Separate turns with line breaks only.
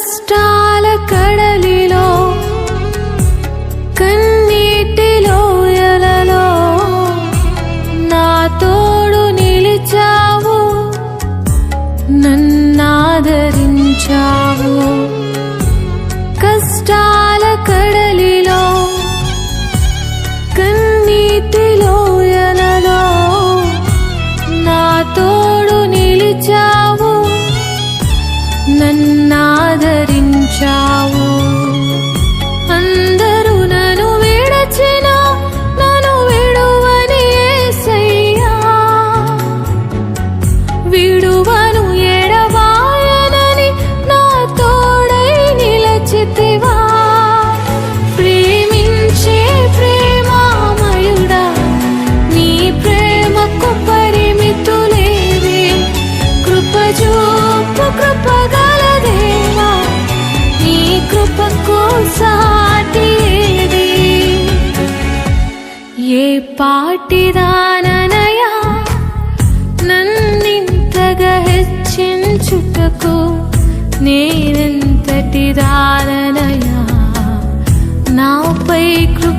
కష్టాల కడలిలో కన్నీటి లోయలలో నా తోడు నిలిచావు, నన్నాదరించావు. కష్టాల కడలిలో కన్నీటి లోయలలో నా తోడు నిలిచావు, నన్నాదరించావు. అందరూ నన్ను విడచినా నన్ను విడువని యేసయ్యా, విడువను ఎడబాయనని నా తోడై నిలచితివా. ప్రేమించే ప్రేమామయుడా, నీ ప్రేమకు పరిమితులేవే. కృపజూపు కృపగల దేవా, నీ కృపకు సాటి ఏది? ఏ పాటిదాననయా నన్నింతగా హెచ్చించుటకు, నేనెంతటి దాననయా నాపై కృప